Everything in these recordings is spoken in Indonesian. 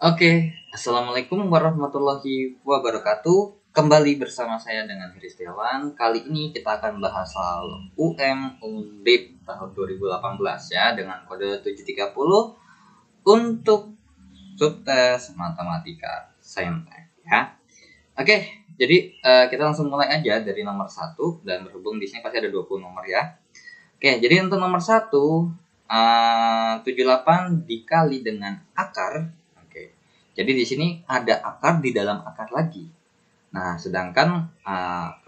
Oke, Assalamualaikum warahmatullahi wabarakatuh. Kembali bersama saya dengan Heri Setiawan. Kali ini kita akan bahas soal Undip tahun 2018 ya, dengan kode 730 untuk subtes matematika saintek ya. Oke, jadi kita langsung mulai aja dari nomor 1, dan berhubung di sini pasti ada 20 nomor ya. Oke, jadi untuk nomor 1, 78 dikali dengan akar. Jadi di sini ada akar di dalam akar lagi. Nah, sedangkan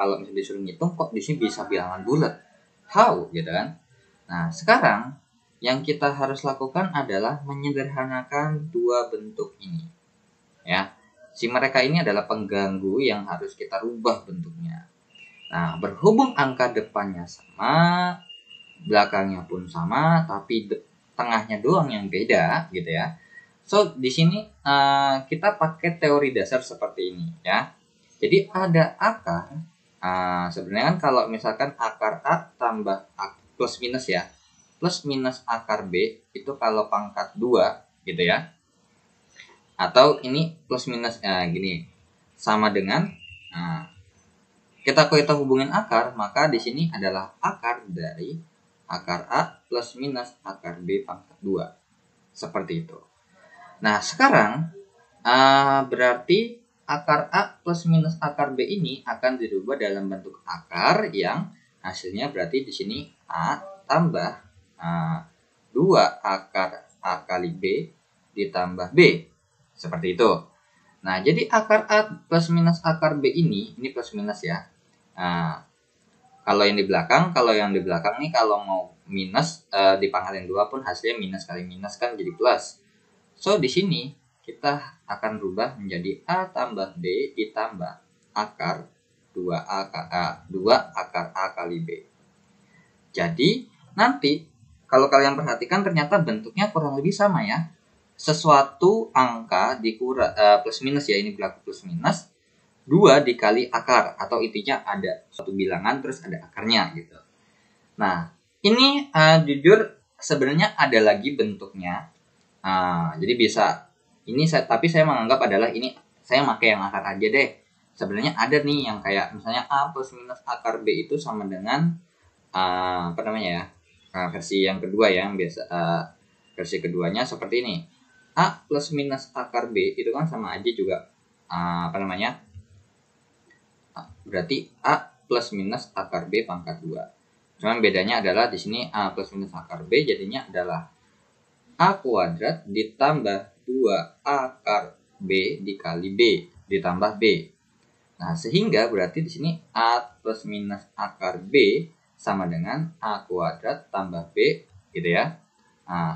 kalau misalnya disuruh ngitung, kok di sini bisa bilangan bulat? How, gitu kan? Nah, sekarang yang kita harus lakukan adalah menyederhanakan dua bentuk ini. Ya, si mereka ini adalah pengganggu yang harus kita rubah bentuknya. Nah, berhubung angka depannya sama, belakangnya pun sama, tapi tengahnya doang yang beda, gitu ya. So, di sini kita pakai teori dasar seperti ini ya. Jadi ada akar, sebenarnya kan kalau misalkan akar A tambah A plus minus ya. Plus minus akar B itu kalau pangkat 2 gitu ya. Atau ini plus minus gini. Sama dengan kita hubungin akar, maka di sini adalah akar dari akar A plus minus akar B pangkat 2. Seperti itu. Nah, sekarang berarti akar A plus minus akar B ini akan dirubah dalam bentuk akar yang hasilnya berarti di sini A tambah 2 akar A kali B ditambah B. Seperti itu. Nah, jadi akar A plus minus akar B ini plus minus ya. Kalau yang di belakang nih kalau mau minus dipangkalin 2 pun hasilnya minus kali minus kan jadi plus. So, di sini kita akan rubah menjadi A tambah B ditambah akar 2 akar A kali B. Jadi, nanti kalau kalian perhatikan ternyata bentuknya kurang lebih sama ya. Sesuatu angka plus minus ya, ini berlaku plus minus, 2 dikali akar, atau intinya ada suatu bilangan terus ada akarnya gitu. Nah, ini jujur sebenarnya ada lagi bentuknya. Jadi bisa ini tapi saya menganggap adalah ini saya pakai yang akar aja deh. Sebenarnya ada nih yang kayak misalnya A plus minus akar B itu sama dengan versi yang kedua ya, yang biasa versi keduanya seperti ini. A plus minus akar B itu kan sama aja juga berarti A plus minus akar B pangkat 2. Cuman bedanya adalah di sini A plus minus akar B jadinya adalah A kuadrat ditambah 2 akar B dikali B ditambah B. Nah, sehingga berarti di sini A plus minus akar B sama dengan A kuadrat tambah B gitu ya.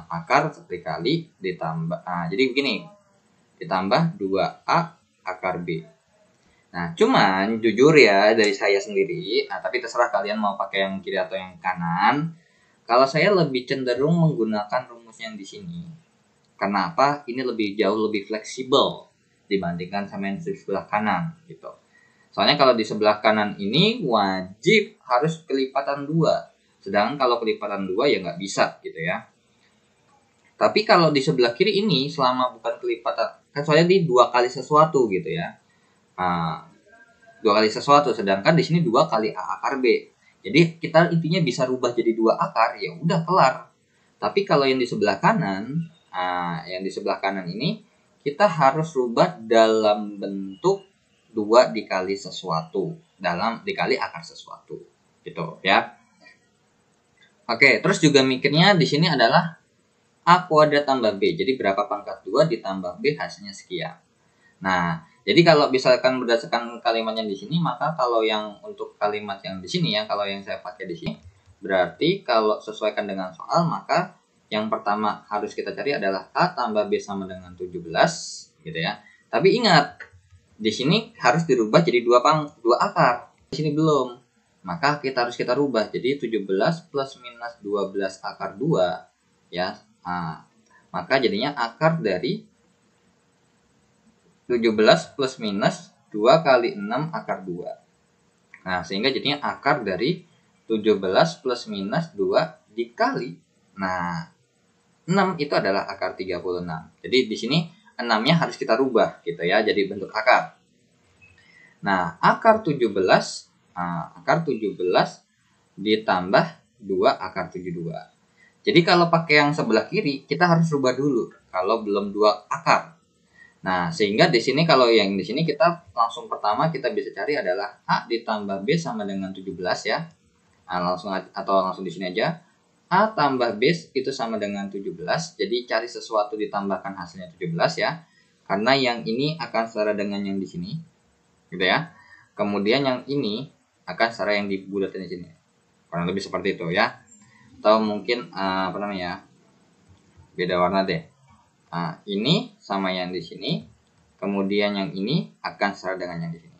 Akar dikali ditambah, jadi begini, ditambah 2A akar B. Nah, cuman jujur ya dari saya sendiri, tapi terserah kalian mau pakai yang kiri atau yang kanan. Kalau saya lebih cenderung menggunakan rumus yang di sini. Karena apa? Ini jauh lebih fleksibel dibandingkan sama yang di sebelah kanan gitu. Soalnya kalau di sebelah kanan ini wajib harus kelipatan 2. Sedangkan kalau kelipatan 2 ya nggak bisa gitu ya. Tapi kalau di sebelah kiri ini selama bukan kelipatan, kan soalnya di 2 kali sesuatu gitu ya. 2 kali sesuatu, sedangkan di sini 2 kali A akar B. Jadi kita intinya bisa rubah jadi 2 akar, ya udah kelar. Tapi kalau yang di sebelah kanan, ini kita harus rubah dalam bentuk 2 dikali sesuatu, dikali akar sesuatu, gitu ya. Oke, terus juga mikirnya di sini adalah A kuadrat tambah B. Jadi berapa pangkat 2 ditambah B hasilnya sekian. Nah, jadi kalau misalkan berdasarkan kalimatnya di sini, maka kalau yang untuk kalimat yang di sini ya, kalau yang saya pakai di sini, berarti kalau sesuaikan dengan soal, maka yang pertama harus kita cari adalah A tambah B sama dengan 17, gitu ya. Tapi ingat, di sini harus dirubah jadi 2 akar. Di sini belum. Maka kita rubah jadi 17 plus minus 12 akar 2 ya. Maka jadinya akar dari 17 plus minus 2 kali 6 akar 2. Nah, sehingga jadinya akar dari 17 plus minus 2 dikali. Nah, 6 itu adalah akar 36. Jadi di sini 6-nya harus kita rubah gitu ya, jadi bentuk akar. Nah, akar 17 ditambah 2 akar 72. Jadi kalau pakai yang sebelah kiri, kita harus rubah dulu kalau belum 2 akar. Nah, sehingga di sini kalau yang di sini kita langsung pertama kita bisa cari adalah A ditambah B sama dengan 17 ya. Langsung di sini aja. A tambah B itu sama dengan 17. Jadi cari sesuatu ditambahkan hasilnya 17 ya. Karena yang ini akan setara dengan yang di sini. Gitu ya. Kemudian yang ini akan setara yang dibulatin di sini. Kurang lebih seperti itu ya. Atau mungkin beda warna deh. Ini sama yang di sini. Kemudian yang ini akan setara dengan yang di sini.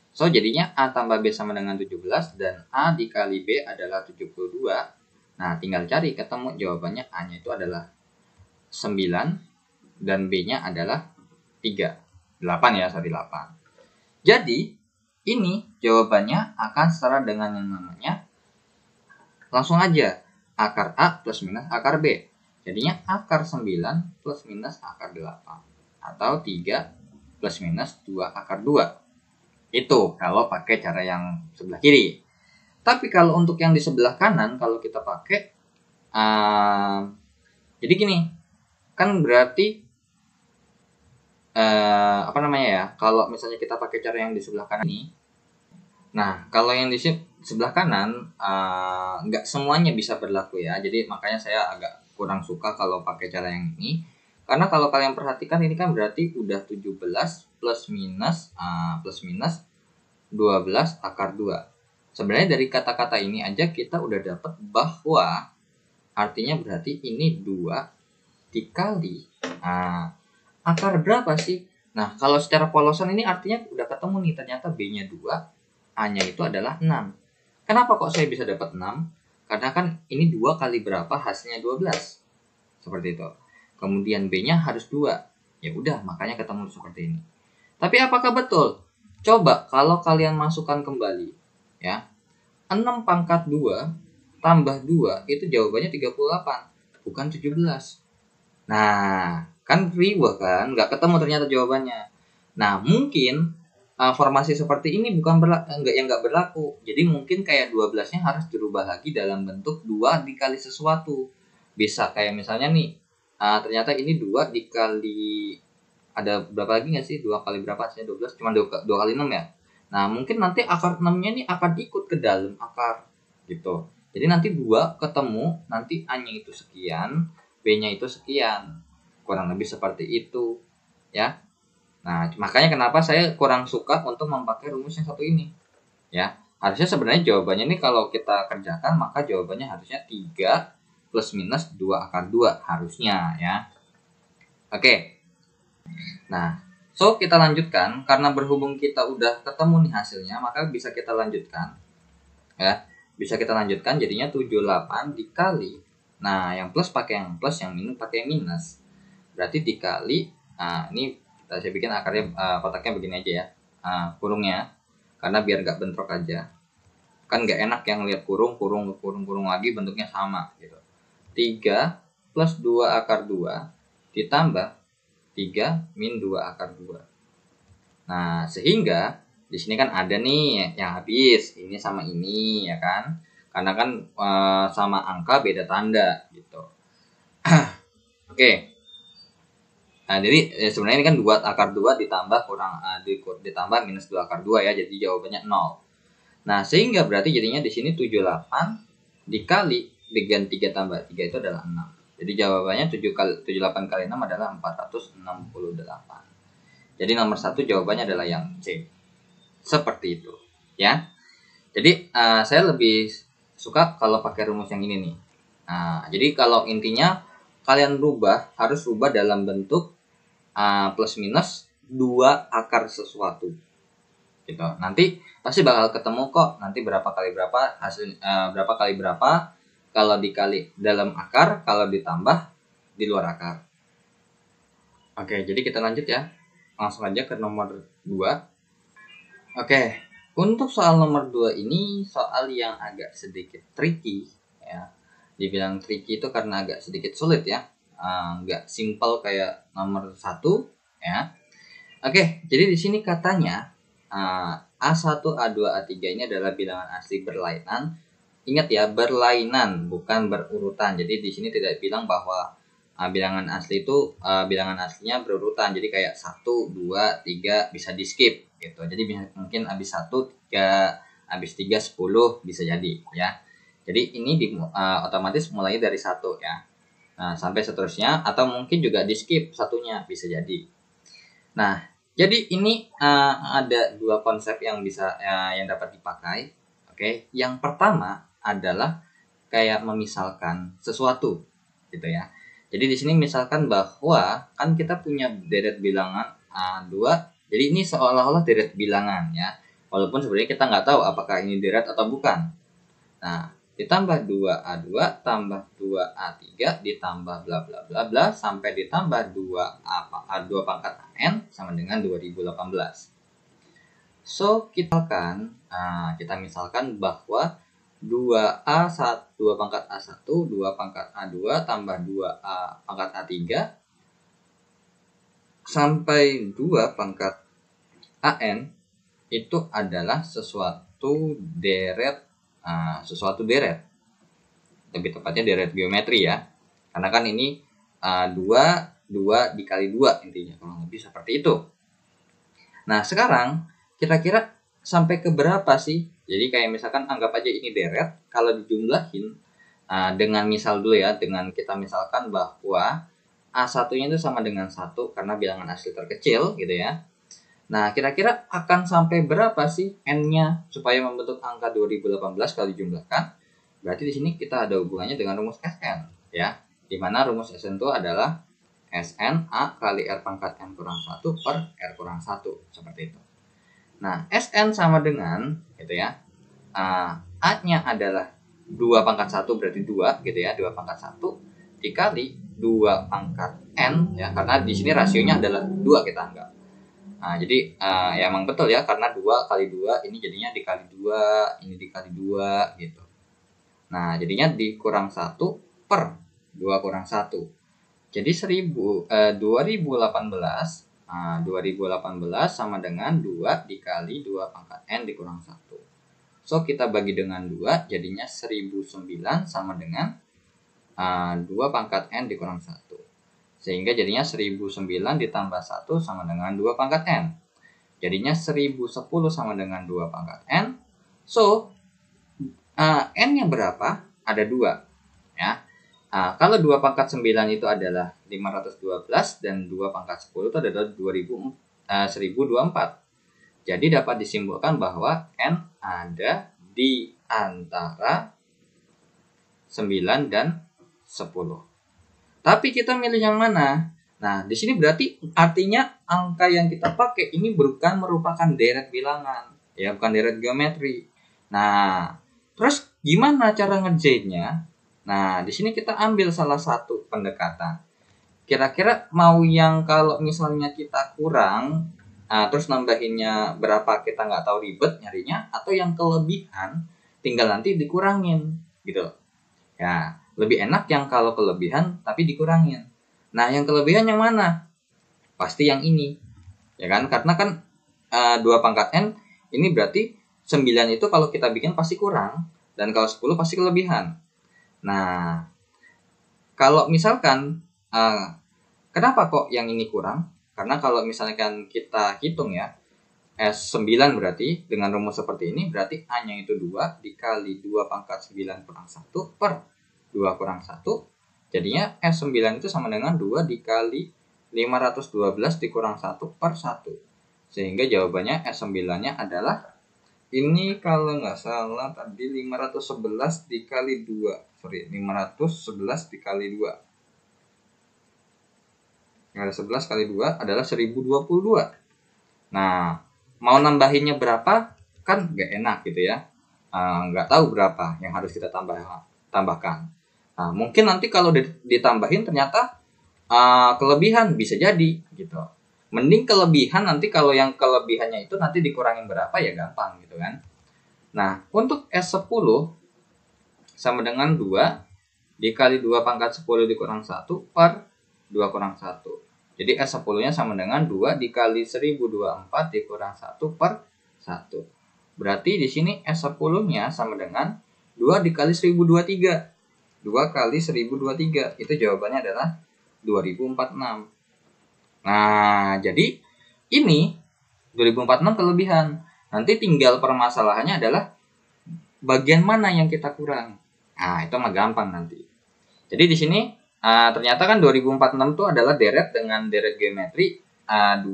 So jadinya A tambah B sama dengan 17 dan A dikali B adalah 72. Nah, tinggal cari ketemu jawabannya. A-nya itu adalah 9 dan B-nya adalah 3. 8 ya, sorry 8. Jadi, ini jawabannya akan setara dengan yang namanya langsung aja akar A plus minus akar B. Jadinya akar 9 plus minus akar 8 atau 3 plus minus 2 akar 2. Itu kalau pakai cara yang sebelah kiri. Tapi kalau untuk yang di sebelah kanan, kalau kita pakai, jadi gini, kan berarti, kalau misalnya kita pakai cara yang di sebelah kanan ini, nah kalau yang di sebelah kanan, nggak semuanya bisa berlaku ya, jadi makanya saya agak kurang suka kalau pakai cara yang ini, karena kalau kalian perhatikan ini kan berarti udah 17 plus minus 12 akar 2. Sebenarnya dari kata-kata ini aja kita udah dapat bahwa artinya berarti ini 2 dikali akar berapa sih? Nah, kalau secara polosan ini artinya udah ketemu nih, ternyata B-nya 2, A-nya itu adalah 6. Kenapa kok saya bisa dapat 6? Karena kan ini 2 kali berapa hasilnya 12. Seperti itu. Kemudian B-nya harus 2. Ya udah, makanya ketemu seperti ini. Tapi apakah betul? Coba kalau kalian masukkan kembali ya, 6 pangkat 2 tambah 2 itu jawabannya 38, bukan 17. Nah, kan riweh kan, nggak ketemu ternyata jawabannya. Nah, mungkin formasi seperti ini nggak berlaku. Jadi mungkin kayak 12-nya harus dirubah lagi dalam bentuk 2 dikali sesuatu. Bisa kayak misalnya nih, ternyata ini 2 dikali, ada berapa lagi nggak sih? 2 kali berapa hasilnya 12? Cuma 2 kali 6 ya. Nah, mungkin nanti akar 6-nya ini akan ikut ke dalam akar gitu. Jadi nanti 2 ketemu, nanti A-nya itu sekian, B-nya itu sekian. Kurang lebih seperti itu ya. Nah, makanya kenapa saya kurang suka untuk memakai rumus yang satu ini. Ya, harusnya sebenarnya jawabannya ini kalau kita kerjakan maka jawabannya harusnya 3 plus minus 2 akar 2 harusnya ya. Oke. Nah, so, kita lanjutkan. Karena berhubung kita udah ketemu nih hasilnya, maka bisa kita lanjutkan. Ya, bisa kita lanjutkan jadinya 78 dikali. Nah, yang plus pakai yang plus, yang minus pakai yang minus. Berarti dikali, ini saya bikin akarnya, kotaknya begini aja ya. Kurungnya. Karena biar nggak bentrok aja. Kan nggak enak yang lihat kurung lagi bentuknya sama gitu. 3 plus 2 akar 2 ditambah 3 min 2 akar 2. Nah, sehingga di sini kan ada nih yang habis, ini sama ini ya kan. Karena kan sama angka beda tanda gitu. Oke. Nah, jadi sebenarnya ini kan 2 akar 2 ditambah ditambah minus 2 akar 2 ya. Jadi jawabannya 0. Nah, sehingga berarti jadinya di sini 78 dikali dengan 3 tambah 3 itu adalah 6. Jadi jawabannya 78 kali 6 adalah 468. Jadi nomor 1 jawabannya adalah yang C. Seperti itu, ya. Jadi saya lebih suka kalau pakai rumus yang ini nih. Jadi kalau intinya kalian harus rubah dalam bentuk plus minus 2 akar sesuatu. Gitu. Nanti pasti bakal ketemu kok nanti berapa kali berapa hasil berapa kali berapa kalau dikali dalam akar, kalau ditambah di luar akar. Oke, jadi kita lanjut ya. Langsung aja ke nomor 2. Oke, untuk soal nomor 2 ini soal yang agak sedikit tricky ya. Dibilang tricky itu karena agak sedikit sulit ya. Nggak simple kayak nomor 1 ya. Oke, jadi di sini katanya A1, A2, A3 ini adalah bilangan asli berlainan. Ingat ya, berlainan bukan berurutan. Jadi di sini tidak bilang bahwa bilangan asli itu bilangan aslinya berurutan. Jadi kayak 1, 2, 3 bisa di skip gitu. Jadi mungkin habis 1, 3, habis 3, 10 bisa jadi ya. Jadi ini otomatis mulai dari 1 ya. Nah, sampai seterusnya atau mungkin juga di skip satunya bisa jadi. Nah, jadi ini ada dua konsep yang bisa yang dapat dipakai. Oke, yang pertama adalah kayak memisalkan sesuatu, gitu ya. Jadi di sini misalkan bahwa kan kita punya deret bilangan A2, jadi ini seolah-olah deret bilangan ya. Walaupun sebenarnya kita nggak tahu apakah ini deret atau bukan. Nah, ditambah 2A2 tambah 2A3 ditambah bla bla bla bla sampai ditambah 2 pangkat AN sama dengan 2018. So, kita misalkan bahwa 2 pangkat A1, 2 pangkat A2 tambah 2A pangkat A3 sampai 2 pangkat AN itu adalah sesuatu deret, lebih tepatnya deret geometri ya, karena kan ini 2 dikali 2 intinya, kurang lebih seperti itu. Nah sekarang kira-kira sampai ke berapa sih? Jadi kayak misalkan anggap aja ini deret, kalau dijumlahin dengan misal dulu ya, dengan kita misalkan bahwa A1 nya itu sama dengan 1 karena bilangan asli terkecil gitu ya. Nah, kira-kira akan sampai berapa sih N-nya supaya membentuk angka 2018 kalau dijumlahkan? Berarti di sini kita ada hubungannya dengan rumus Sn, ya. Di mana rumus Sn itu adalah Sn A kali R pangkat N kurang 1 per R kurang 1, seperti itu. Nah, Sn sama dengan, gitu ya, A-nya adalah 2 pangkat 1 berarti 2, gitu ya, 2 pangkat 1 dikali 2 pangkat N, ya, karena di sini rasionya adalah 2 kita anggap. Nah, jadi ya emang betul ya, karena 2 kali 2 ini jadinya dikali 2, ini dikali 2 gitu. Nah, jadinya dikurang 1 per 2 kurang 1. Jadi 2018 sama dengan 2 dikali 2 pangkat N dikurang 1. So, kita bagi dengan 2 jadinya 1009 sama dengan 2 pangkat N dikurang 1. Sehingga jadinya 1009 ditambah 1 sama dengan 2 pangkat N. Jadinya 1010 sama dengan 2 pangkat N. So, N-nya berapa? Ada 2. Ya. Kalau 2 pangkat 9 itu adalah 512 dan 2 pangkat 10 itu adalah 1024. Jadi dapat disimpulkan bahwa N ada di antara 9 dan 10. Tapi kita milih yang mana? Nah, di sini berarti artinya angka yang kita pakai ini bukan merupakan deret bilangan, ya, bukan deret geometri. Nah, terus gimana cara ngerjainnya? Nah, di sini kita ambil salah satu pendekatan. Kira-kira mau yang kalau misalnya kita kurang, terus nambahinnya berapa kita nggak tahu, ribet nyarinya, atau yang kelebihan tinggal nanti dikurangin, gitu. Ya, lebih enak yang kalau kelebihan tapi dikurangin. Nah, yang kelebihan yang mana? Pasti yang ini. Ya kan? Karena kan 2 pangkat N ini berarti 9 itu kalau kita bikin pasti kurang. Dan kalau 10 pasti kelebihan. Nah, kalau misalkan kenapa kok yang ini kurang? Karena kalau misalkan kita hitung ya, S9 berarti dengan rumus seperti ini berarti A-nya itu 2 dikali 2 pangkat 9 kurang 1 per 2 kurang 1. Jadinya S9 itu sama dengan 2 dikali 512 dikurang 1 per 1. Sehingga jawabannya S9-nya adalah ini, kalau nggak salah tadi 511 dikali 2. 511 dikali 2. 511 kali 2 adalah 1022. Nah, mau nambahinnya berapa? Kan nggak enak gitu ya. Nggak tahu berapa yang harus kita tambahkan. Nah, mungkin nanti kalau ditambahin ternyata kelebihan, bisa jadi gitu. Mending kelebihan, nanti kalau yang kelebihannya itu nanti dikurangin berapa ya gampang gitu kan. Nah, untuk S10 sama dengan 2 dikali 2 pangkat 10 dikurang 1 per 2 kurang 1. Jadi S10-nya sama dengan 2 dikali 1024 dikurang 1 per 1. Berarti di sini S10-nya sama dengan 2 dikali 1023. 2 kali 1023. Itu jawabannya adalah 2046. Nah, jadi ini 2046 kelebihan. Nanti tinggal permasalahannya adalah bagian mana yang kita kurang. Nah, itu mah gampang nanti. Jadi di sini ternyata kan 2046 itu adalah deret dengan deret geometri 2,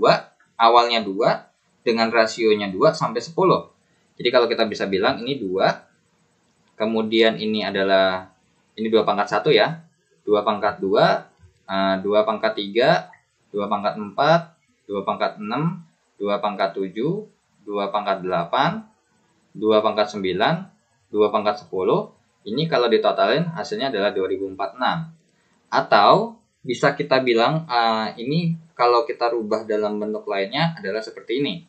awalnya 2 dengan rasionya 2 sampai 10. Jadi kalau kita bisa bilang ini 2, kemudian ini adalah ini 2 pangkat 1 ya. 2 pangkat 2, 2 pangkat 3, 2 pangkat 4, 2 pangkat 6, 2 pangkat 7, 2 pangkat 8, 2 pangkat 9, 2 pangkat 10. Ini kalau ditotalin hasilnya adalah 2046. Atau bisa kita bilang ini kalau kita rubah dalam bentuk lainnya adalah seperti ini.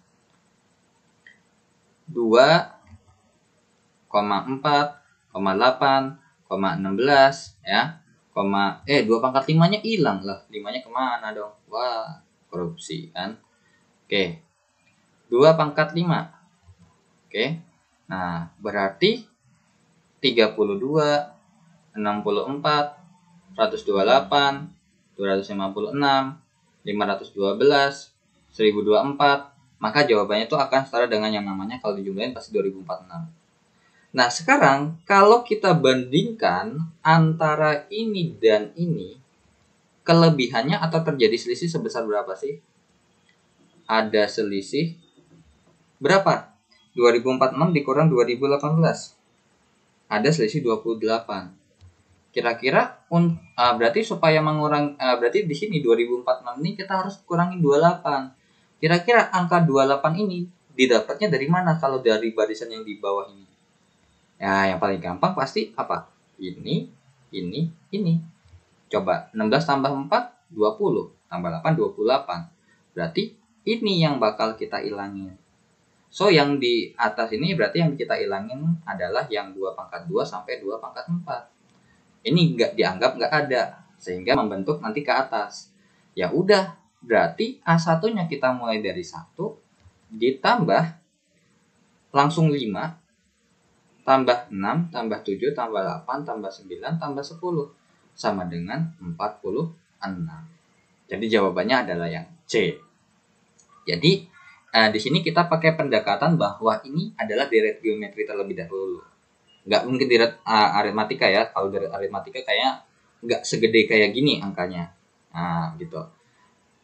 2,4, 8, 16 ya. 2 pangkat 5-nya hilang lah. 5-nya kemana dong? Wah, korupsi kan. Oke. 2 pangkat 5. Oke. Nah, berarti 32, 64, 128, 256, 512, 1024. Maka jawabannya itu akan setara dengan yang namanya kalau dijumlahin pasti 2046. Nah, sekarang kalau kita bandingkan antara ini dan ini, kelebihannya atau terjadi selisih sebesar berapa sih? Ada selisih berapa? 2046 dikurang 2018. Ada selisih 28. Kira-kira berarti supaya berarti di sini 2046 ini kita harus kurangi 28. Kira-kira angka 28 ini didapatnya dari mana kalau dari barisan yang di bawah ini? Ya, yang paling gampang pasti apa? Ini. Coba 16 tambah 4 20, tambah 8 28. Berarti ini yang bakal kita ilangin. So, yang di atas ini berarti yang kita ilangin adalah yang 2 pangkat 2 sampai 2 pangkat 4. Ini dianggap nggak ada, sehingga membentuk nanti ke atas. Ya udah, berarti A1-nya kita mulai dari 1, ditambah langsung 5, tambah 6, tambah 7, tambah 8, tambah 9, tambah 10. Sama dengan 46. Jadi jawabannya adalah yang C. Jadi di sini kita pakai pendekatan bahwa ini adalah deret geometri terlebih dahulu. Nggak mungkin deret aritmatika ya. Kalau deret aritmatika kayaknya nggak segede kayak gini angkanya. Nah, gitu.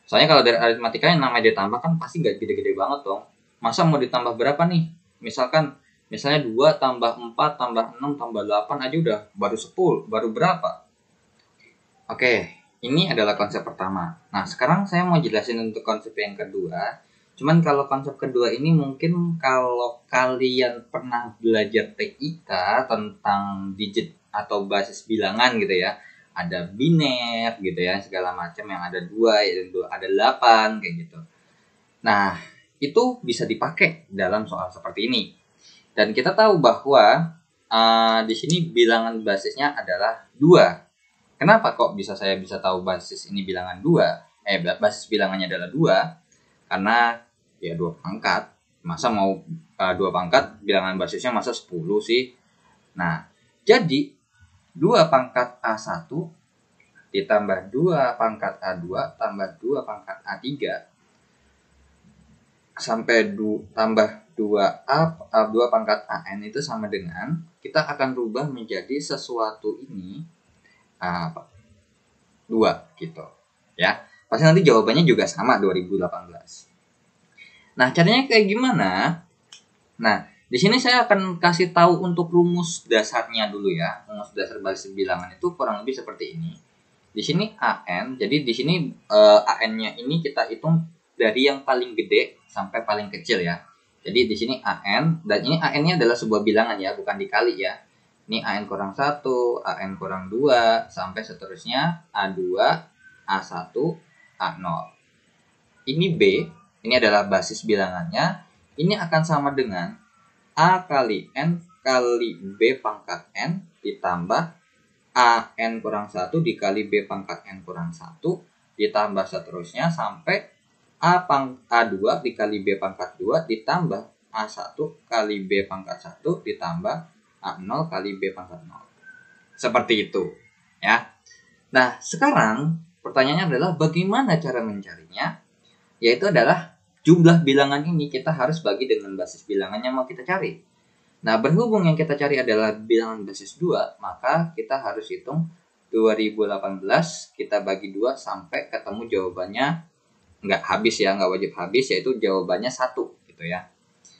Soalnya kalau deret aritmatika yang namanya ditambah kan pasti nggak gede-gede banget dong. Masa mau ditambah berapa nih? Misalnya 2 tambah 4 tambah 6 tambah 8 aja udah baru 10. Baru berapa? Oke, ini adalah konsep pertama. Nah, sekarang saya mau jelasin untuk konsep yang kedua. Cuman kalau konsep kedua ini mungkin kalau kalian pernah belajar TIK tentang digit atau basis bilangan gitu ya. Ada biner gitu ya, segala macam yang ada 2, ada 8 kayak gitu. Nah, itu bisa dipakai dalam soal seperti ini. Dan kita tahu bahwa di sini bilangan basisnya adalah 2. Kenapa kok saya bisa tahu basis ini bilangan 2? Basis bilangannya adalah 2. Karena ya 2 pangkat. Masa mau 2 pangkat bilangan basisnya masa 10 sih? Nah, jadi 2 pangkat A1 ditambah 2 pangkat A2 tambah 2 pangkat A3 sampai tambah 2 pangkat AN itu sama dengan kita akan rubah menjadi sesuatu ini 2 gitu ya. Pasti nanti jawabannya juga sama 2018. Nah, caranya kayak gimana? Nah, di sini saya akan kasih tahu untuk rumus dasarnya dulu ya. Rumus dasar basis bilangan itu kurang lebih seperti ini. Di sini AN, jadi di sini AN-nya ini kita hitung dari yang paling gede sampai paling kecil ya. Jadi di sini AN, dan ini AN-nya adalah sebuah bilangan ya, bukan dikali ya. Ini AN kurang 1, AN kurang 2, sampai seterusnya A2, A1, A0. Ini B, ini adalah basis bilangannya. Ini akan sama dengan A kali N kali B pangkat N ditambah AN kurang 1 dikali B pangkat N kurang 1 ditambah seterusnya sampai A2 dikali B pangkat 2 ditambah A1 kali B pangkat 1 ditambah A0 kali B pangkat 0. Seperti itu ya. Nah sekarang pertanyaannya adalah bagaimana cara mencarinya? Yaitu adalah jumlah bilangan ini kita harus bagi dengan basis bilangan yang mau kita cari. Nah berhubung yang kita cari adalah bilangan basis 2, maka kita harus hitung 2018 kita bagi 2 sampai ketemu jawabannya. Nggak habis ya, nggak wajib habis, yaitu jawabannya 1 gitu ya.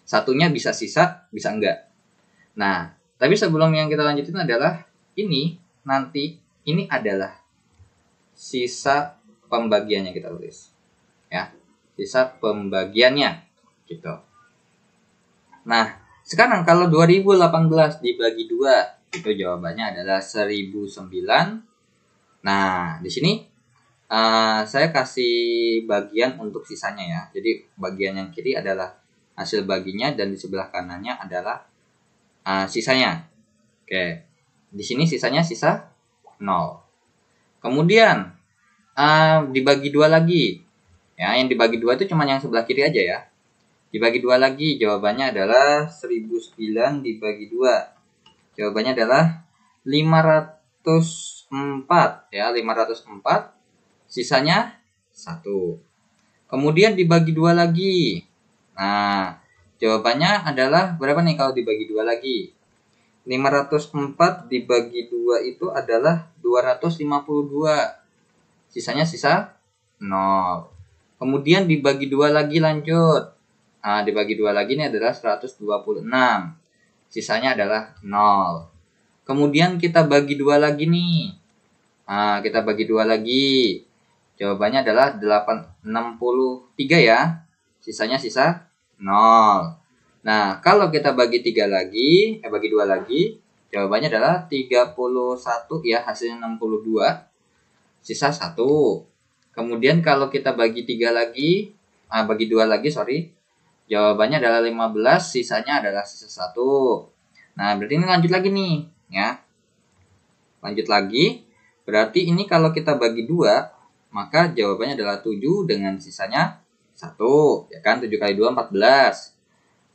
Satunya bisa sisa, bisa enggak. Nah, tapi sebelum yang kita lanjutin adalah ini adalah sisa pembagiannya kita tulis. Ya, sisa pembagiannya gitu. Nah, sekarang kalau 2018 dibagi 2, itu jawabannya adalah 1009. Nah, di sini saya kasih bagian untuk sisanya ya. Jadi bagian yang kiri adalah hasil baginya dan di sebelah kanannya adalah sisanya. Oke. Di sini sisanya sisa 0. Kemudian dibagi 2 lagi. Ya, yang dibagi 2 itu cuma yang sebelah kiri aja ya. Dibagi 2 lagi, jawabannya adalah 1009 dibagi 2. Jawabannya adalah 504 ya, 504. Sisanya 1. Kemudian dibagi 2 lagi. Nah, jawabannya adalah berapa nih kalau dibagi 2 lagi? 504 dibagi 2 itu adalah 252. Sisanya sisa 0. Kemudian dibagi 2 lagi lanjut. Nah, dibagi 2 lagi ini adalah 126. Sisanya adalah 0. Kemudian kita bagi 2 lagi nih. Nah, kita bagi 2 lagi. Jawabannya adalah 863 ya. Sisanya sisa 0. Nah, kalau kita bagi 3 lagi, bagi 2 lagi, jawabannya adalah 31 ya, hasilnya 62. Sisa 1. Kemudian kalau kita bagi 3 lagi, bagi 2 lagi, jawabannya adalah 15, sisanya adalah sisa 1. Nah, berarti ini lanjut lagi nih, ya. Lanjut lagi, berarti ini kalau kita bagi 2, maka jawabannya adalah 7 dengan sisanya 1. Ya kan, 7 kali 2, 14.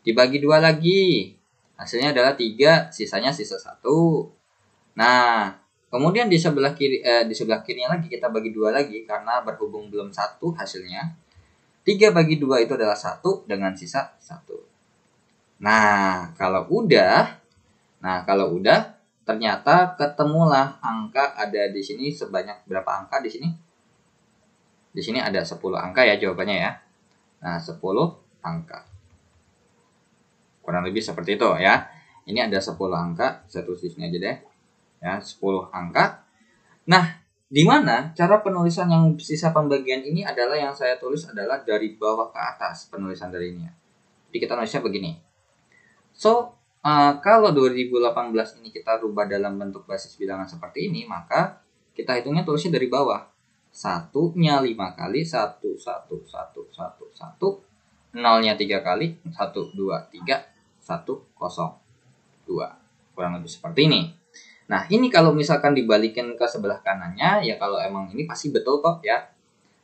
Dibagi 2 lagi, hasilnya adalah 3, sisanya sisa 1. Nah, kemudian di sebelah kirinya lagi kita bagi 2 lagi, karena berhubung belum 1 hasilnya. 3 bagi 2 itu adalah 1 dengan sisa 1. Nah, kalau udah, ternyata ketemulah angka ada di sini sebanyak berapa angka di sini? Di sini ada 10 angka ya jawabannya ya. Nah, 10 angka. Kurang lebih seperti itu ya. Ini ada 10 angka, saya tulis di sini aja deh. Ya, 10 angka. Nah, di mana cara penulisan yang sisa pembagian ini adalah yang saya tulis adalah dari bawah ke atas penulisan dari ini. Jadi kita nulisnya begini. So, kalau 2018 ini kita rubah dalam bentuk basis bilangan seperti ini, maka kita hitungnya tulisnya dari bawah. 1-nya 5 kali, 1, 1, 1, 1, 1. 0-nya 3 kali, 1, 2, 3, 1, 0, 2. Kurang lebih seperti ini. Nah, ini kalau misalkan dibalikin ke sebelah kanannya, ya kalau emang ini pasti betul kok ya.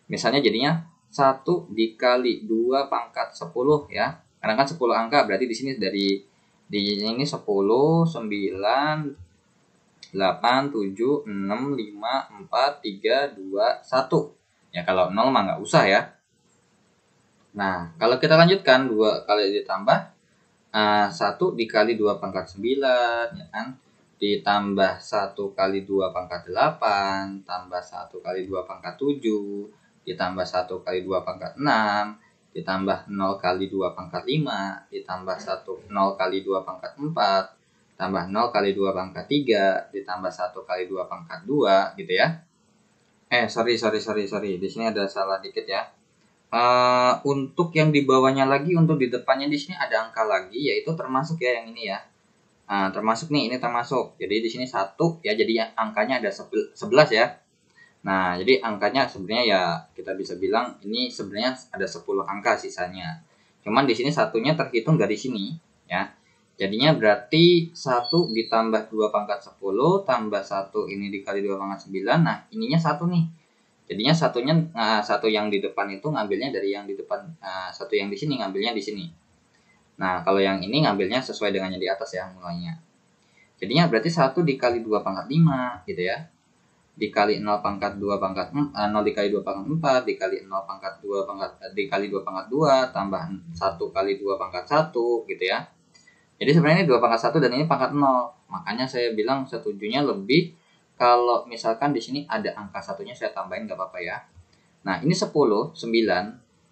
Misalnya jadinya 1 dikali 2 pangkat 10 ya. Karena kan 10 angka, berarti di sini di ini 10, 9, 8, 7, 6, 5, 4, 3, 2, 1. Ya kalau 0 mah nggak usah ya. Nah, kalau kita lanjutkan 2 kali ditambah 1 dikali 2 pangkat 9 ya kan. Ditambah 1 kali 2 pangkat 8, tambah 1 kali 2 pangkat 7, ditambah 1 kali 2 pangkat 6, ditambah 0 kali 2 pangkat 5, ditambah 0 kali 2 pangkat 4, tambah 0 kali 2 pangkat 3, ditambah 1 kali 2 pangkat 2, gitu ya. Sorry. Di sini ada salah dikit ya. Untuk yang di bawahnya lagi, untuk di depannya di sini ada angka lagi, yaitu termasuk ya yang ini ya. Termasuk nih, ini termasuk. Jadi di sini 1 ya, jadi angkanya ada 11 ya. Nah, jadi angkanya sebenarnya ya kita bisa bilang ini sebenarnya ada 10 angka sisanya. Cuman di sini satunya terhitung dari sini ya. Jadinya berarti 1 ditambah 2 pangkat 10 tambah 1 ini dikali 2 pangkat 9. Nah, ininya 1 nih. Jadinya satu yang di depan itu ngambilnya dari yang di depan, satu yang di sini ngambilnya di sini. Nah, kalau yang ini ngambilnya sesuai dengan yang di atas ya mulainya. Jadinya berarti 1 dikali 2 pangkat 5 gitu ya. Dikali 0 pangkat 2 pangkat 0 dikali 2 pangkat 4 dikali 0 pangkat 2 pangkat dikali 2 pangkat 2 tambah 1 kali 2 pangkat 1 gitu ya. Jadi sebenarnya ini 2 pangkat 1 dan ini pangkat 0. Makanya saya bilang setujunya lebih kalau misalkan di sini ada angka satunya saya tambahin nggak apa-apa ya. Nah, ini 10, 9.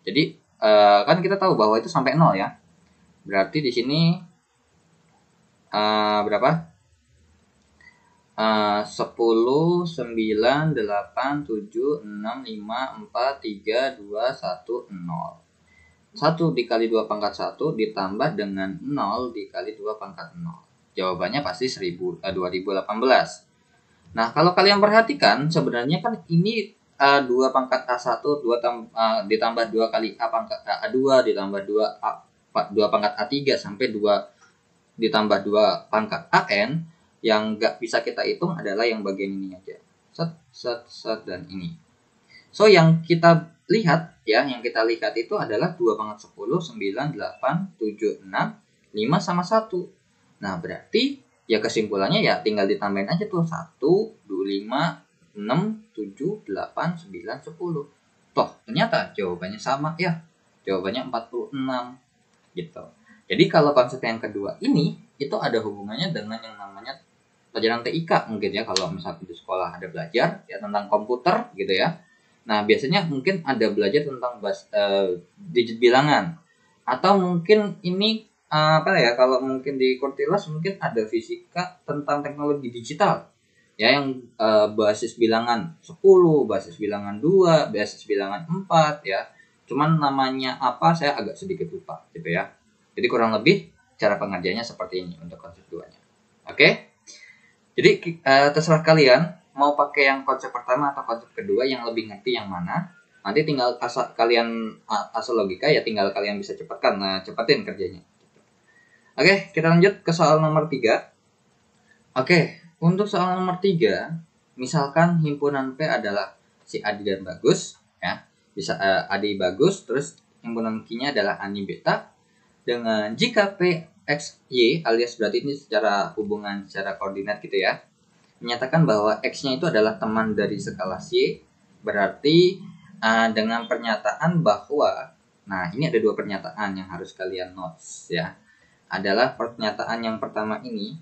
Jadi kan kita tahu bahwa itu sampai 0 ya. Berarti di sini berapa? 10, 9, 8, 7, 6, 5, 4, 3, 2, 1, 0. 1 dikali 2 pangkat 1 ditambah dengan 0 dikali 2 pangkat 0. Jawabannya pasti 2018. Nah, kalau kalian perhatikan, sebenarnya kan ini 2 pangkat A1 ditambah 2 kali A pangkat A2 ditambah 2 pangkat A3 sampai 2 ditambah 2 pangkat AN. Yang nggak bisa kita hitung adalah yang bagian ini aja. Set, dan ini. So, yang kita lihat itu adalah 2 pangkat 10, 9, 8, 7, 6, 5 sama 1. Nah, berarti ya kesimpulannya ya tinggal ditambahin aja tuh 1, 2, 5, 6, 7, 8, 9, 10. Toh, ternyata jawabannya sama ya. Jawabannya 46 gitu. Jadi kalau konsep yang kedua ini itu ada hubungannya dengan yang namanya pelajaran TIK mungkin ya, kalau misalnya di sekolah ada belajar ya tentang komputer gitu ya. Nah, biasanya mungkin ada belajar tentang digit bilangan, atau mungkin ini kalau mungkin di Kurtilas mungkin ada fisika tentang teknologi digital ya, yang basis bilangan 10, basis bilangan 2, basis bilangan 4 ya. Cuman namanya apa saya agak sedikit lupa gitu ya. Jadi kurang lebih cara pengerjaannya seperti ini untuk konsep 2-nya. Oke? Jadi terserah kalian mau pakai yang konsep pertama atau konsep kedua, yang lebih ngerti yang mana. Nanti tinggal asal logika ya, tinggal kalian bisa cepatkan. Nah, cepatin kerjanya. Oke, kita lanjut ke soal nomor 3. Oke, untuk soal nomor 3, misalkan himpunan P adalah si Adi dan Bagus ya. Bisa Adi Bagus, terus himpunan Q-nya adalah Ani Beta. Dengan jika P X, Y alias berarti ini secara hubungan secara koordinat gitu ya, menyatakan bahwa X-nya itu adalah teman dari sekelas Y, berarti dengan pernyataan bahwa, nah ini ada 2 pernyataan yang harus kalian notes ya. Adalah pernyataan yang pertama ini,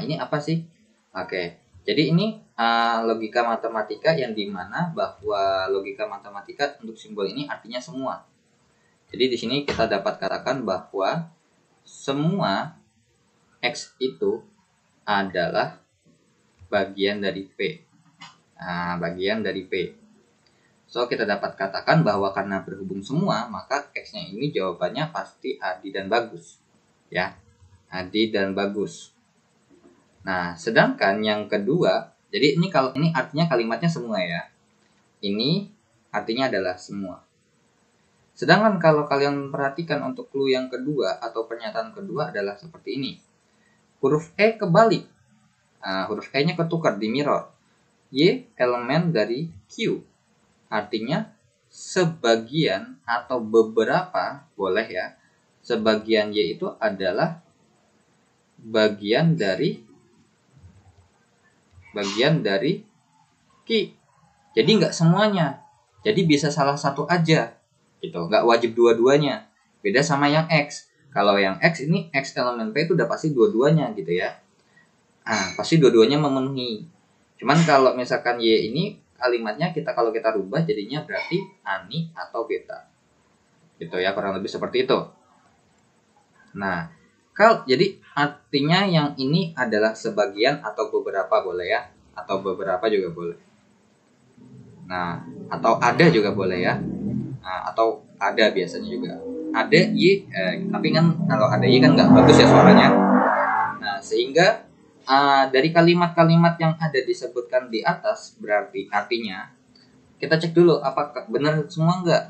ini apa sih? Oke, jadi ini logika matematika yang dimana bahwa logika matematika untuk simbol ini artinya semua. Jadi di sini kita dapat katakan bahwa semua X itu adalah bagian dari P. Bagian dari P. So, kita dapat katakan bahwa karena berhubung semua, maka X-nya ini jawabannya pasti Adi dan Bagus. Ya, Adi dan Bagus. Nah, sedangkan yang kedua, jadi ini kalau ini artinya kalimatnya semua ya. Ini artinya adalah semua. Sedangkan kalau kalian perhatikan untuk clue yang kedua atau pernyataan kedua adalah seperti ini. Huruf E kebalik. Huruf E-nya ketukar di mirror. Y elemen dari Q. Artinya sebagian atau beberapa, boleh ya. Sebagian Y itu adalah bagian dari Q. Jadi nggak semuanya. Jadi bisa salah satu aja. Gitu, nggak wajib dua-duanya. Beda sama yang X. Kalau yang X ini X elemen P itu udah pasti dua-duanya gitu ya. Pasti dua-duanya memenuhi. Cuman kalau misalkan Y ini kalimatnya kalau kita rubah jadinya berarti Ani atau Beta. Gitu ya, kurang lebih seperti itu. Nah, jadi artinya yang ini adalah sebagian atau beberapa boleh ya, atau beberapa juga boleh. Nah, atau ada juga boleh ya. Atau ada biasanya juga ada Y, tapi kan kalau ada Y kan nggak bagus ya suaranya. Nah, sehingga dari kalimat-kalimat yang ada disebutkan di atas berarti artinya kita cek dulu apakah benar semua nggak.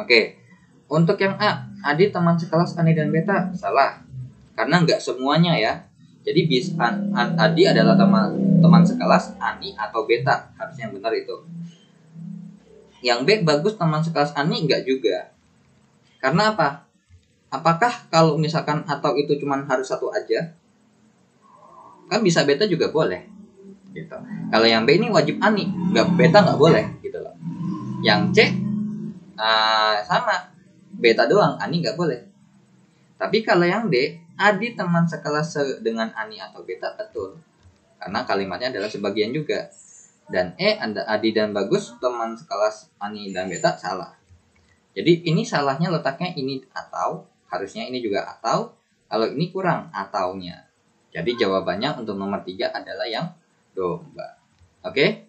Oke, untuk yang A, Adi teman sekelas Ani dan Beta, salah karena nggak semuanya ya. Jadi Adi adalah teman sekelas Ani atau Beta, harusnya benar itu. Yang B bagus teman sekelas Ani enggak juga. Karena apa? Apakah kalau misalkan atau itu cuman harus satu aja? Kan bisa beta juga boleh. Gitu. Kalau yang B ini wajib Ani, beta nggak boleh gitu loh. Yang C sama beta doang, Ani nggak boleh. Tapi kalau yang D, Adi teman sekelas dengan Ani atau beta, betul. Karena kalimatnya adalah sebagian juga. Dan Adi dan Bagus teman sekelas Ani dan beta, salah. Jadi ini salahnya letaknya ini atau, harusnya ini juga atau, kalau ini kurang ataunya. Jadi jawabannya untuk nomor 3 adalah yang domba. Oke?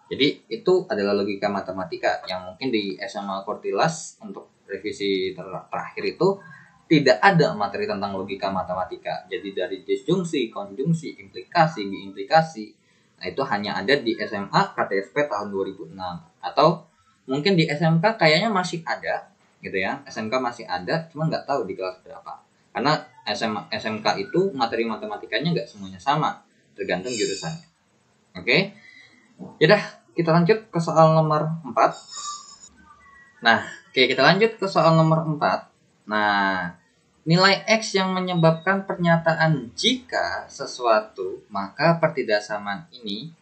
Jadi itu adalah logika matematika yang mungkin di SMA Kortilas untuk revisi terakhir itu tidak ada materi tentang logika matematika. Jadi dari disjungsi, konjungsi, implikasi, biimplikasi. Nah itu hanya ada di SMA KTSP tahun 2006. Atau mungkin di SMK kayaknya masih ada gitu ya. SMK masih ada, cuma nggak tahu di kelas berapa. Karena SMK itu materi matematikanya nggak semuanya sama, tergantung jurusannya. Oke? Yaudah, kita lanjut ke soal nomor 4. Nah, kita lanjut ke soal nomor 4. Nah, nilai X yang menyebabkan pernyataan jika sesuatu, maka pertidaksamaan ini,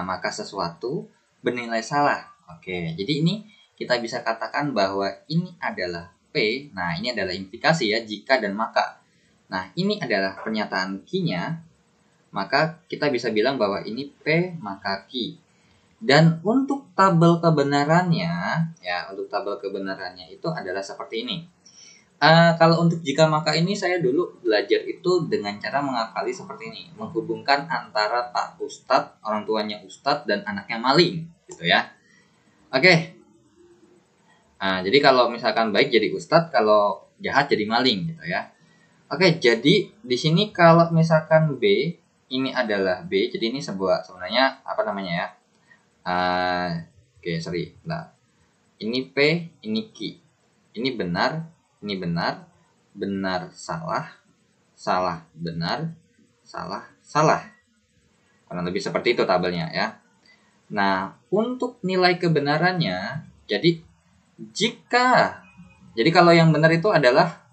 maka sesuatu bernilai salah. Oke, jadi ini kita bisa katakan bahwa ini adalah P. Nah, ini adalah implikasi ya, jika dan maka. Nah, ini adalah pernyataan Q-nya, maka kita bisa bilang bahwa ini P maka Q. Dan untuk tabel kebenarannya, ya untuk tabel kebenarannya itu adalah seperti ini. Kalau untuk jika maka ini saya dulu belajar itu dengan cara mengakali seperti ini, menghubungkan antara Pak Ustadz, orang tuanya Ustadz dan anaknya maling, gitu ya. Oke. Jadi kalau misalkan baik jadi Ustadz, kalau jahat jadi maling, gitu ya. Oke, jadi di sini kalau misalkan B ini adalah B, jadi ini sebenarnya apa namanya ya? Nah, ini P, ini Q. Ini benar, benar, salah, benar, salah. Kurang lebih seperti itu tabelnya ya. Nah, untuk nilai kebenarannya, jadi kalau yang benar itu adalah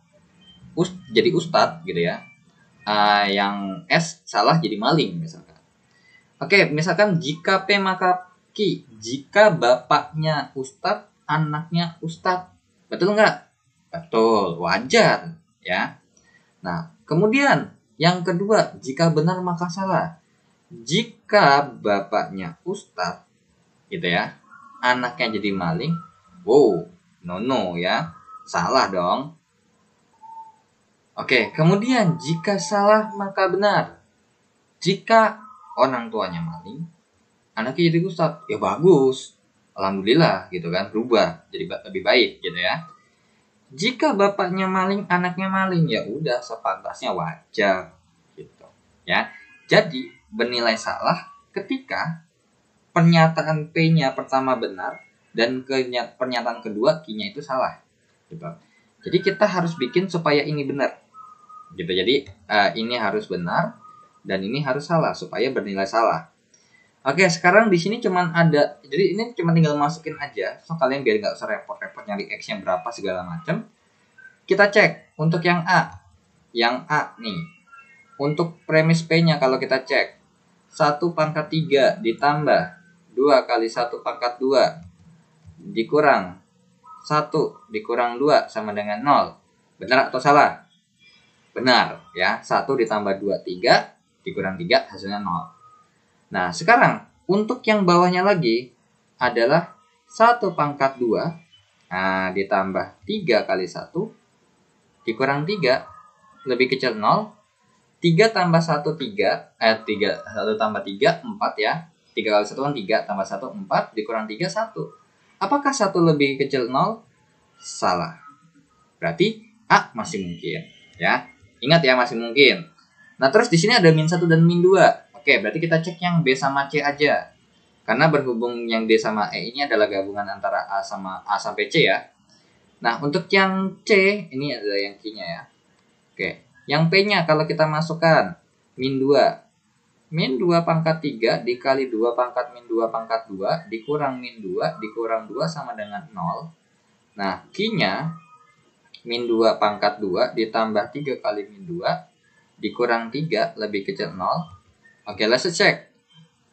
jadi ustadz gitu ya. Yang S salah jadi maling misalkan. Oke, misalkan jika P maka Q, jika bapaknya ustadz, anaknya ustadz, betul nggak? Betul, wajar ya. Nah, kemudian yang kedua, jika benar maka salah. Jika bapaknya ustadz, gitu ya, anaknya jadi maling, wow, no ya, salah dong. Oke, kemudian jika salah maka benar. Jika orang tuanya maling, anaknya jadi ustadz, ya bagus, alhamdulillah gitu kan, berubah jadi lebih baik gitu ya. Jika bapaknya maling, anaknya maling, ya udah sepantasnya wajar gitu ya. Jadi bernilai salah ketika pernyataan P-nya pertama benar dan pernyataan kedua Q-nya itu salah gitu. Jadi kita harus bikin supaya ini benar gitu. Jadi ini harus benar dan ini harus salah supaya bernilai salah. Oke, sekarang di sini cuman ada, jadi ini cuma tinggal masukin aja, so kalian biar nggak usah repot-repot nyari X-nya berapa segala macam. Kita cek untuk yang A nih, untuk premis P-nya kalau kita cek 1 pangkat 3 ditambah 2 kali 1 pangkat 2 dikurang 1 dikurang 2 sama dengan 0. Benar atau salah? Benar ya, 1 ditambah 2, 3 dikurang 3 hasilnya 0. Nah sekarang untuk yang bawahnya lagi adalah 1 pangkat 2 ditambah 3 kali 1 dikurang 3 lebih kecil 0. 3 tambah 1 3 1 tambah 3 4 ya. 3 kali 1 kan 3 tambah 1 4 dikurang 3 1. Apakah 1 lebih kecil 0? Salah. Berarti A masih mungkin ya. Ingat ya, masih mungkin. Nah, terus di sini ada min 1 dan min 2. Oke, berarti kita cek yang B sama C aja. Karena berhubung yang D sama E ini adalah gabungan antara A sampai C ya. Nah, untuk yang C ini adalah yang Q-nya ya. Oke, yang P-nya kalau kita masukkan min 2. min 2 pangkat 3 dikali 2 pangkat min 2 pangkat 2 dikurang min 2 dikurang 2 sama dengan 0. Nah, Q-nya min 2 pangkat 2 ditambah 3 kali min 2 dikurang 3 lebih kecil 0. Oke, let's check.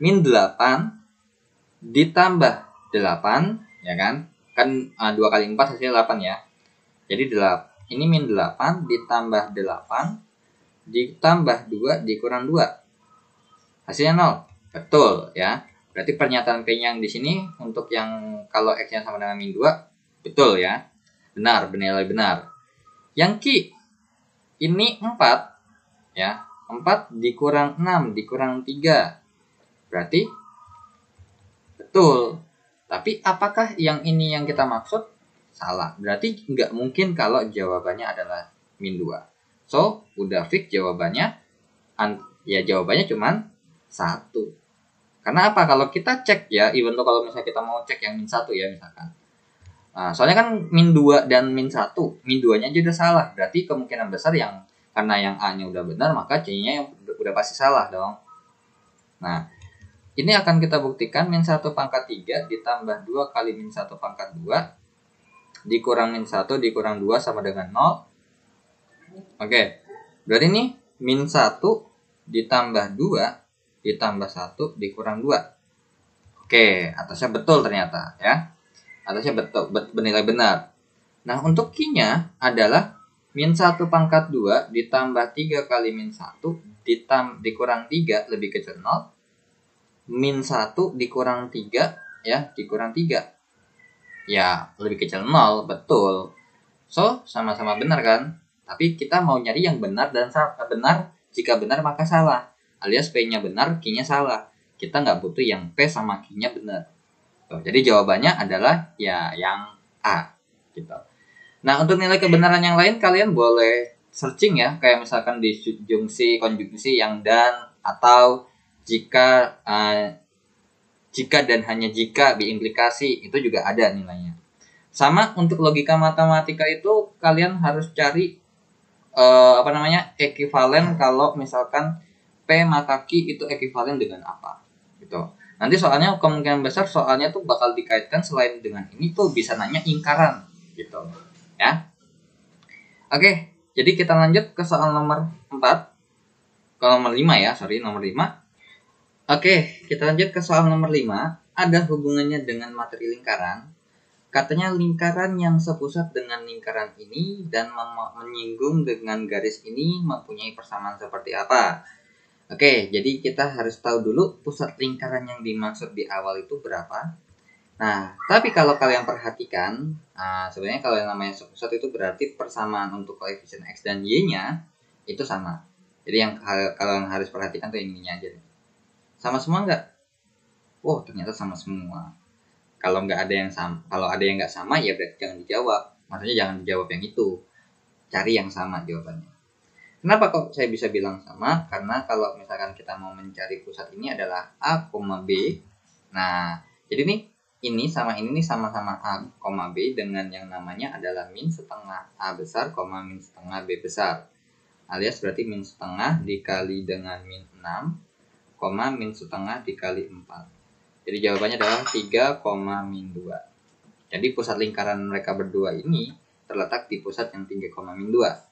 Min 8 ditambah 8, ya kan? Kan 2 kali 4 hasilnya 8 ya. Jadi ini min 8 ditambah 8 ditambah 2 dikurang 2. Hasilnya 0. Betul ya. Berarti pernyataan P yang di sini untuk yang kalau X-nya sama dengan min 2 betul ya. Benar, bernilai benar. Yang Q ini 4 ya. 4 dikurang 6 dikurang 3. Berarti betul. Tapi apakah yang ini yang kita maksud? Salah. Berarti nggak mungkin kalau jawabannya adalah min 2. So, udah fix jawabannya. Ya jawabannya cuman 1. Karena apa? Kalau kita cek ya, even though kalau misalnya kita mau cek yang min 1 ya misalkan. Nah, soalnya kan min 2 dan min 1. Min 2-nya aja udah salah. Berarti kemungkinan besar yang karena yang A-nya udah benar, maka C-nya yang udah pasti salah dong. Nah, ini akan kita buktikan min 1 pangkat 3 ditambah 2 kali min 1 pangkat 2 dikurang min 1 dikurang 2 sama dengan 0. Oke, berarti ini min 1 ditambah 2 ditambah 1 dikurang 2. Oke, atasnya betul ternyata ya. Atasnya betul, bernilai benar. Nah, untuk Q-nya adalah min 1 pangkat 2 ditambah 3 kali min 1 dikurang 3 lebih kecil 0. Min 1 dikurang 3 ya, dikurang 3. Ya, lebih kecil 0, betul. So, sama-sama benar kan? Tapi kita mau nyari yang benar dan salah. Benar, jika benar maka salah. Alias P-nya benar, Q-nya salah. Kita nggak butuh yang P sama Q-nya benar. Tuh, jadi jawabannya adalah ya yang A. Gitu. Nah, untuk nilai kebenaran yang lain kalian boleh searching ya. Kayak misalkan di konjungsi yang dan atau jika dan hanya jika diimplikasi itu juga ada nilainya. Sama untuk logika matematika itu kalian harus cari ekivalen kalau misalkan P maka Q itu ekivalen dengan apa gitu. Nanti soalnya kemungkinan besar soalnya tuh bakal dikaitkan selain dengan ini tuh bisa nanya ingkaran gitu ya. Oke, jadi kita lanjut ke soal nomor 4. Ke nomor 5 ya, nomor 5. Oke, kita lanjut ke soal nomor 5. Ada hubungannya dengan materi lingkaran. Katanya lingkaran yang sepusat dengan lingkaran ini dan menyinggung dengan garis ini mempunyai persamaan seperti apa? Oke, jadi kita harus tahu dulu pusat lingkaran yang dimaksud di awal itu berapa. Nah, tapi kalau kalian perhatikan, sebenarnya kalau yang namanya sepusat itu berarti persamaan untuk koefisien X dan Y-nya itu sama. Jadi yang kalau yang harus perhatikan tuh ininya aja. Sama semua nggak? Oh, ternyata sama semua. Kalau nggak ada yang sama, kalau ada yang nggak sama ya berarti jangan dijawab. Maksudnya jangan dijawab yang itu. Cari yang sama jawabannya. Kenapa kok saya bisa bilang sama? Karena kalau misalkan kita mau mencari pusat ini adalah A, B. Nah, jadi ini sama-sama A, B dengan yang namanya adalah min setengah A besar, min setengah B besar. Alias berarti min setengah dikali dengan min 6, min setengah dikali 4. Jadi jawabannya adalah 3, min 2. Jadi pusat lingkaran mereka berdua ini terletak di pusat yang 3, min 2.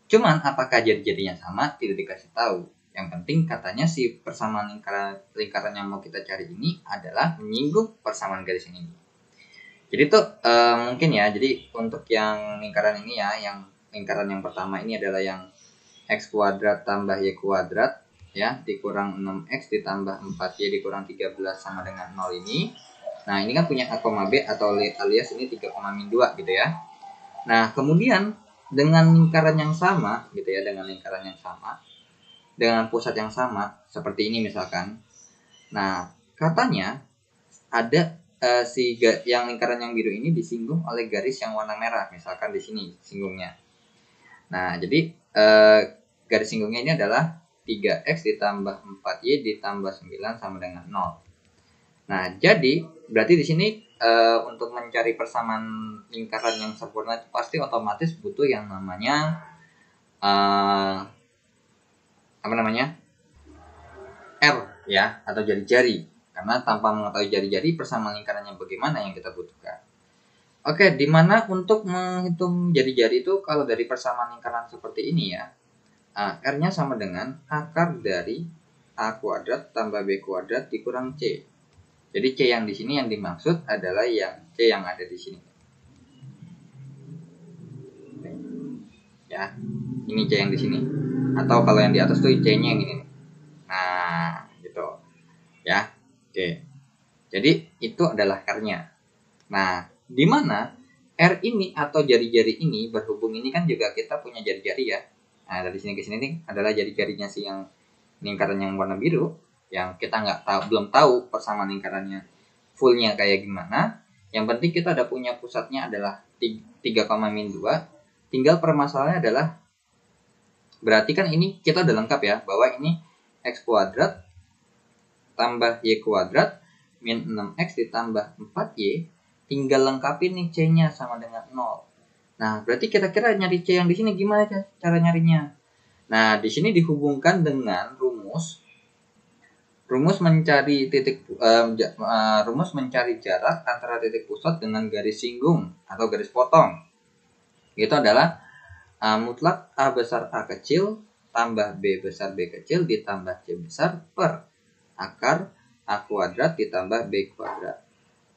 Cuman apakah jadinya sama tidak dikasih tahu. Yang penting katanya si persamaan lingkaran yang mau kita cari ini adalah menyinggung persamaan garis ini. Jadi tuh mungkin ya. Jadi untuk yang lingkaran ini ya, yang lingkaran yang pertama ini adalah yang x kuadrat tambah y kuadrat ya dikurang 6x ditambah 4y dikurang 13 sama dengan 0 ini. Nah, ini kan punya A, B atau alias ini 3, min 2 gitu ya. Nah, kemudian dengan lingkaran yang sama gitu ya, dengan pusat yang sama seperti ini misalkan. Nah, katanya ada yang lingkaran yang biru ini disinggung oleh garis yang warna merah, misalkan di sini singgungnya. Nah, jadi garis singgungnya ini adalah 3x ditambah 4y ditambah 9 sama dengan 0. Nah, jadi berarti di sini untuk mencari persamaan lingkaran yang sempurna itu pasti otomatis butuh yang namanya R ya, atau jari-jari. Karena tanpa mengetahui jari-jari persamaan lingkarannya bagaimana yang kita butuhkan. Oke, dimana untuk menghitung jari-jari itu kalau dari persamaan lingkaran seperti ini ya, R-nya sama dengan akar dari A kuadrat tambah B kuadrat dikurang C. Jadi C yang di sini yang dimaksud adalah yang C yang ada di sini. Ya, ini C yang di sini. Atau kalau yang di atas tuh C-nya yang ini. Nah, gitu. Ya. Oke. Jadi itu adalah R-nya. Nah, di mana R ini atau jari-jari ini berhubung ini kan juga kita punya jari-jari ya. Nah, dari sini ke sini nih adalah jari-jarinya si yang lingkaran yang warna biru yang kita belum tahu persamaan lingkarannya fullnya kayak gimana. Yang penting kita ada punya pusatnya adalah 3,-2. Tinggal permasalahannya adalah berarti kan ini kita udah lengkap ya bahwa ini X kuadrat tambah Y kuadrat min 6X ditambah 4Y. Tinggal lengkapin nih C-nya sama dengan 0. Nah, berarti kira-kira nyari C yang di sini gimana cara nyarinya? Nah, di sini dihubungkan dengan rumus mencari rumus mencari jarak antara titik pusat dengan garis singgung atau garis potong. Itu adalah mutlak A besar A kecil tambah B besar B kecil ditambah C besar per akar A kuadrat ditambah B kuadrat.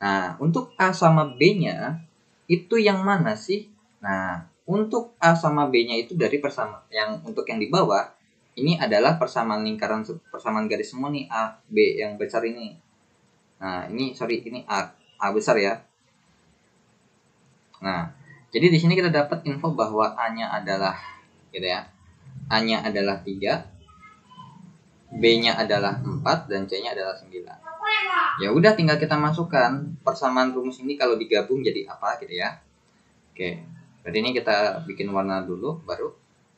Nah, untuk A sama B-nya itu yang mana sih? Nah, untuk A sama B-nya itu dari persamaan yang untuk yang di bawah ini adalah persamaan lingkaran, persamaan garis semua nih A, B yang besar ini. Nah, ini A besar ya. Nah, jadi di sini kita dapat info bahwa A-nya adalah gitu ya. A-nya adalah 3, B-nya adalah 4 dan C-nya adalah 9. Ya udah tinggal kita masukkan persamaan rumus ini kalau digabung jadi apa gitu ya. Oke. Berarti ini kita bikin warna dulu baru.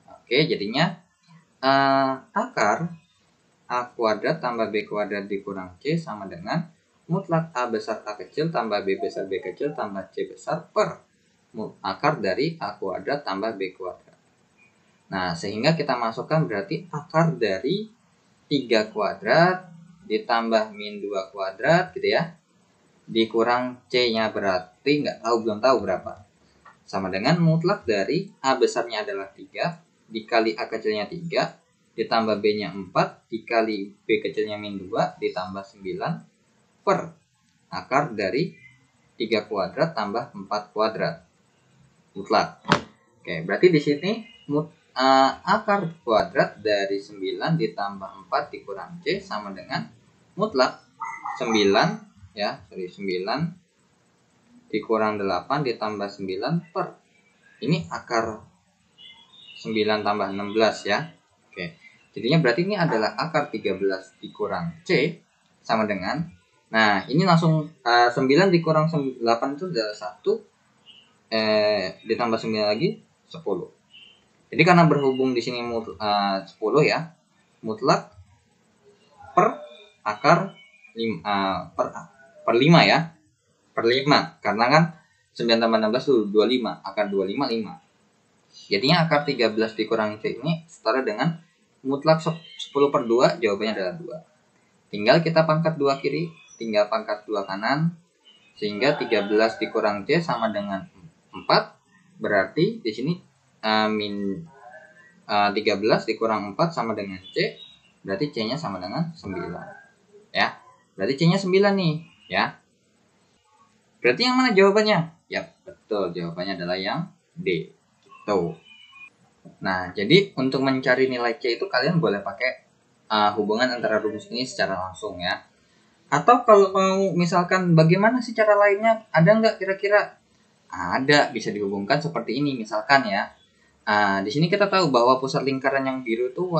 Oke, jadinya akar A kuadrat tambah B kuadrat dikurang C sama dengan mutlak A besar A kecil tambah B besar B kecil tambah C besar per akar dari A kuadrat tambah B kuadrat. Nah, sehingga kita masukkan berarti akar dari 3 kuadrat ditambah min 2 kuadrat gitu ya. Dikurang C-nya berarti belum tahu berapa. Sama dengan mutlak dari A besarnya adalah 3 dikali A kecilnya 3 ditambah B-nya 4 dikali B kecilnya min 2 ditambah 9 per akar dari 3 kuadrat tambah 4 kuadrat mutlak. Oke, berarti di sini akar kuadrat dari 9 ditambah 4 dikurang C sama dengan mutlak 9 ya, 9 dikurang 8 ditambah 9 per ini akar 9 tambah 16 ya. Oke. Jadinya berarti ini adalah akar 13 dikurang C sama dengan, nah ini langsung 9 dikurang 8 itu adalah 1 ditambah 9 lagi 10. Jadi karena berhubung di sini 10 ya, mutlak per akar 5 per 5 ya. Per 5 karena kan 9 tambah 16 itu 25, akar 25 5. Jadinya akar 13 dikurang C ini setara dengan mutlak 10 per 2, jawabannya adalah 2. Tinggal kita pangkat 2 kiri, tinggal pangkat 2 kanan, sehingga 13 dikurang C sama dengan 4. Berarti di sini min 13 dikurang 4 sama dengan C, berarti C-nya sama dengan 9. Ya, berarti C-nya 9 nih, ya. Berarti yang mana jawabannya? Ya, betul, jawabannya adalah yang D. Tuh. Nah, jadi untuk mencari nilai C itu kalian boleh pakai hubungan antara rumus ini secara langsung ya. Atau kalau mau misalkan bagaimana sih cara lainnya? Ada nggak kira-kira? Ada, bisa dihubungkan seperti ini misalkan ya. Di sini kita tahu bahwa pusat lingkaran yang biru tuh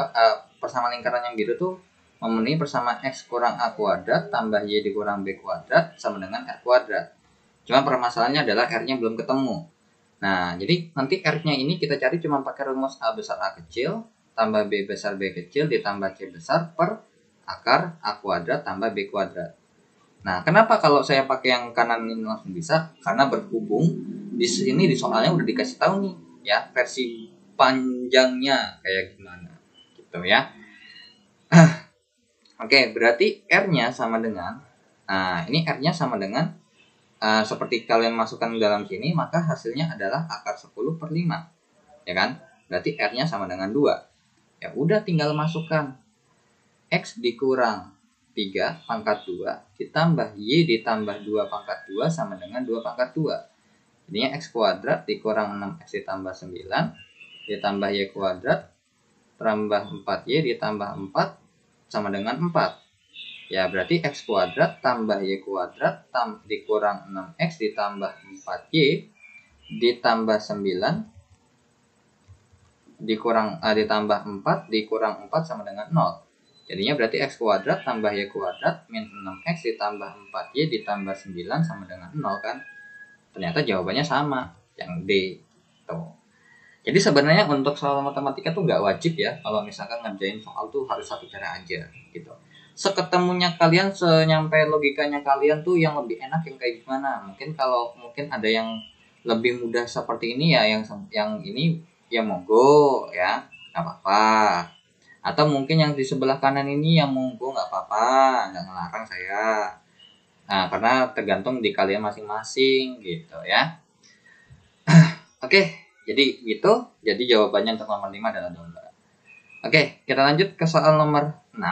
persamaan lingkaran yang biru tuh memenuhi persamaan X kurang A kuadrat tambah Y dikurang B kuadrat sama dengan R kuadrat. Cuma permasalahannya adalah R-nya belum ketemu. Nah, jadi nanti R-nya ini kita cari cuma pakai rumus A besar A kecil tambah B besar B kecil ditambah C besar per akar A kuadrat tambah B kuadrat. Nah, kenapa kalau saya pakai yang kanan ini langsung bisa? Karena berhubung di sini di soalnya udah dikasih tahu nih ya versi panjangnya kayak gimana gitu ya. Oke, berarti R-nya sama dengan, nah ini R-nya sama dengan, seperti kalian masukkan dalam sini, maka hasilnya adalah akar 10 per 5. Ya kan? Berarti R-nya sama dengan 2. Ya udah tinggal masukkan. X dikurang 3 pangkat 2 ditambah Y ditambah 2 pangkat 2 sama dengan 2 pangkat 2. Jadinya X kuadrat dikurang 6X ditambah 9 ditambah Y kuadrat tambah 4Y ditambah 4 sama dengan 4. Ya berarti X kuadrat tambah Y kuadrat dikurang 6X ditambah 4Y ditambah 9 ditambah 4 dikurang 4 sama dengan 0. Jadinya berarti X kuadrat tambah Y kuadrat min 6X ditambah 4Y ditambah 9 sama dengan 0 kan. Ternyata jawabannya sama, yang D. Tuh. Jadi sebenarnya untuk soal matematika tuh nggak wajib ya kalau misalkan ngerjain soal tuh harus satu cara aja gitu. Seketemunya kalian, senyampe logikanya kalian tuh yang lebih enak yang kayak gimana? Mungkin ada yang lebih mudah seperti ini ya, yang ini ya monggo ya, nggak apa-apa. Atau mungkin yang di sebelah kanan ini yang monggo nggak apa-apa, nggak ngelarang saya. Nah, karena tergantung di kalian masing-masing gitu ya. Oke. Jadi gitu, jadi jawabannya untuk nomor 5 adalah daun barat. Oke, kita lanjut ke soal nomor 6.